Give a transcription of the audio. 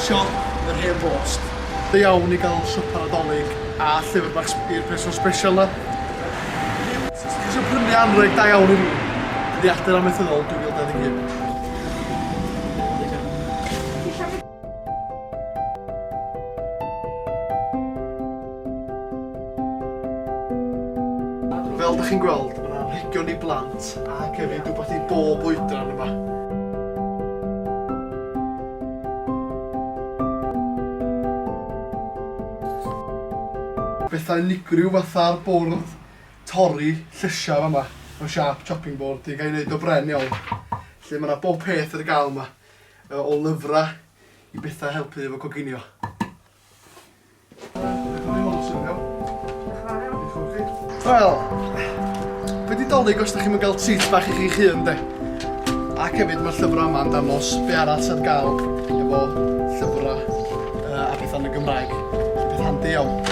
siop yr hen bost. Dda iawn i gael siop Nadolig a llyfr bach i'r person special na. Os ydych chi eisiau prynu anreg da iawn i fi, dyddiadur amaethyddol 2021. Fel ydych chi'n gweld, mae yna anrhegion i blant ac hefyd rhywbeth i bob oedran yma. Bethau unigryw fatha'r bwrdd torri llysiaf yma mewn sharp chopping board i gael ei wneud o bren iawn. Lle mae yna bob peth ar y gael yma, o lyfrau i bethau helpu efo coginio. Wel, be di Dolig os da chi'n gael treat bach i chi'ch hun, de? Ac hefyd mae'r llyfrau yma'n dangos be arall sy'n gael efo llyfrau a bethau yn y Gymraeg. Beth handi iawn.